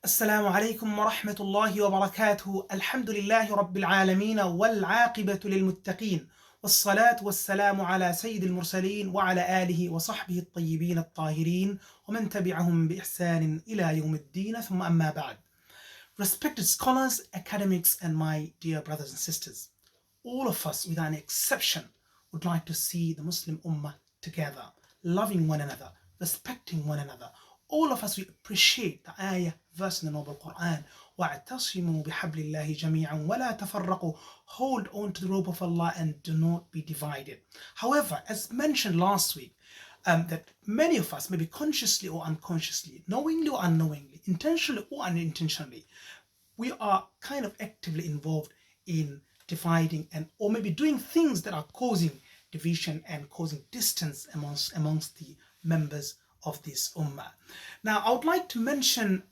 السلام عليكم ورحمة الله وبركاته. الحمد لله رب العالمين والعاقبة للمتقين، والصلاة والسلام على سيد المرسلين وعلى آله وصحبه الطيبين الطاهرين ومن تبعهم بإحسان إلى يوم الدين. ثم أما بعد. Respected scholars, academics, and my dear brothers and sisters, all of us without an exception would like to see the Muslim Ummah together, loving one another, respecting one another. All of us, we appreciate the ayah, verse in the Noble Quran, وَاعْتَصِمُوا بِحَبْلِ اللَّهِ جَمِيعًا وَلَا تَفَرَّقُوا. Hold on to the rope of Allah and do not be divided. However, as mentioned last week, that many of us, maybe consciously or unconsciously, knowingly or unknowingly, intentionally or unintentionally, we are kind of actively involved in dividing and or maybe doing things that are causing division and causing distance amongst the members of this ummah. Now, I would like to mention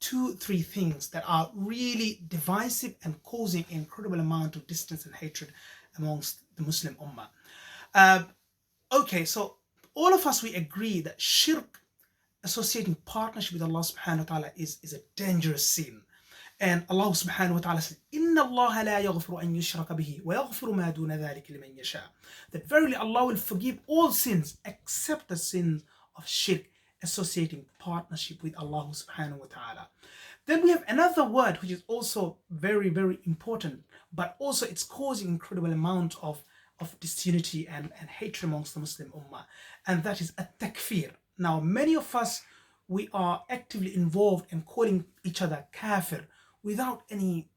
2-3 things that are really divisive and causing an incredible amount of distance and hatred amongst the Muslim ummah. Okay, so all of us, we agree that shirk, associating partnership with Allah subhanahu wa ta'ala, is a dangerous sin. And Allah subhanahu wa ta'ala says, إِنَّ اللَّهَ لَا يَغْفِرُ أَن يُشْرَكَ بِهِ وَيَغْفِرُ مَا دُونَ ذَلِكَ لِمَن يَشَاءُ. That verily Allah will forgive all sins except the sins of shirk, associating partnership with Allah subhanahu wa ta'ala. Then we have another word which is also very, very important, but also it's causing incredible amount of disunity and hatred amongst the Muslim ummah, and that is at-takfeer. Now, many of us, we are actively involved in calling each other kafir without any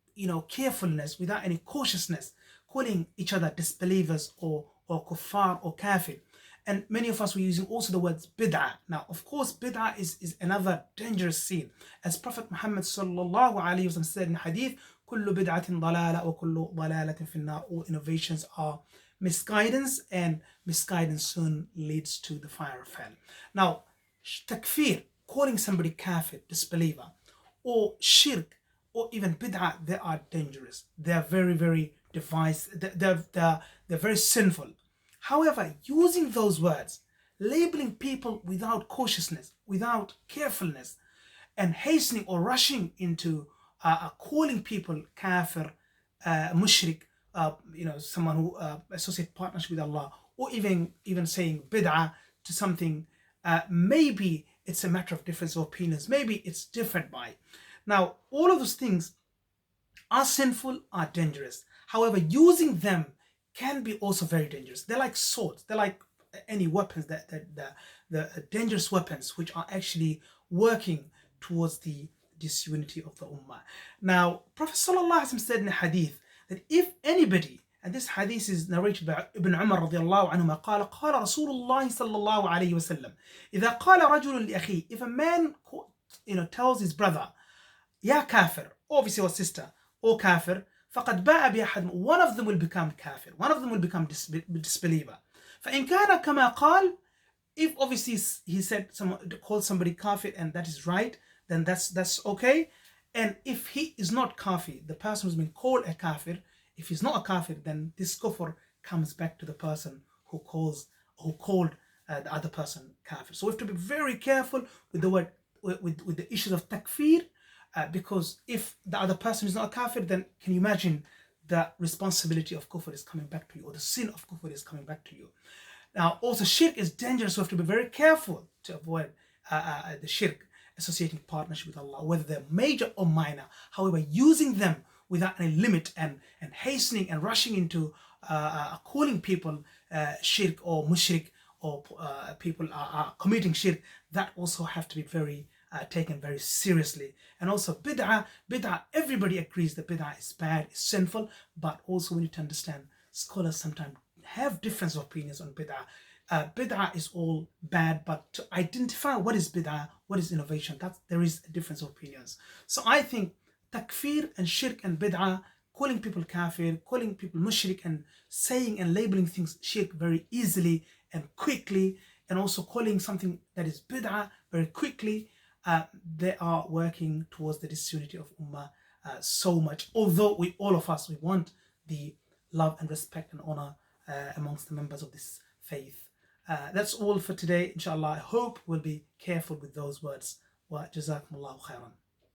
carefulness, without any cautiousness, calling each other disbelievers or kuffar or kafir. And many of us were using also the words bid'ah. Now, of course, bid'ah is another dangerous sin. As Prophet Muhammad sallallahu alaihi wasallam said in hadith, kullu bid'atin dalala wa kullu dalalatin finnar. All innovations are misguidance, and misguidance soon leads to the fire of hell. Now, takfir, calling somebody kafir, disbeliever, or shirk, or even bid'ah, they are dangerous. They are very, very divisive. They're very sinful. However, using those words, labeling people without cautiousness, without carefulness, and hastening or rushing into calling people kafir, mushrik, someone who associates partnership with Allah, or even saying bid'ah to something, maybe it's a matter of difference of opinions, maybe it's different by. Now, all of those things are sinful, are dangerous. However, using them can be also very dangerous. They're like swords. They're like any weapons, the dangerous weapons which are actually working towards the disunity of the ummah. Now, Prophet sallallahu alaihi wasallam said in a hadith that if anybody, and this hadith is narrated by Ibn Umar radiallahu anhuma, قال رسول الله صلى الله عليه وسلم إذا قال رجل لأخيه, if a man tells his brother, Ya kafir, obviously, or sister, or kafir, فقد باء بأحد, one of them will become kafir, one of them will become disbeliever. فإن كان كما قال, if obviously he said called somebody kafir and that is right, then that's okay. And if he is not kafir, the person who's been called a kafir, if he's not a kafir, then this kufr comes back to the person who called the other person kafir. So we have to be very careful with the word, with the issues of takfir. Because if the other person is not a kafir, then can you imagine the responsibility of kufr is coming back to you, or the sin of kufr is coming back to you. Now, also shirk is dangerous, so we have to be very careful to avoid the shirk, associating partnership with Allah, whether they're major or minor. However, using them without any limit and hastening and rushing into calling people shirk or mushrik, or people are committing shirk, that also have to be very taken very seriously. And also bid'ah, everybody agrees that bid'ah is bad, is sinful, but also we need to understand scholars sometimes have different opinions on bid'ah. Bid'ah is all bad, but to identify what is bid'ah, what is innovation, there is a difference of opinions. So I think takfir and shirk and bid'ah, calling people kafir, calling people mushrik, and saying and labeling things shirk very easily and quickly, and also calling something that is bid'ah very quickly, they are working towards the disunity of ummah so much. Although all of us, we want the love and respect and honor amongst the members of this faith. That's all for today, inshallah. I hope we'll be careful with those words. Wa jazakumullahu khairan.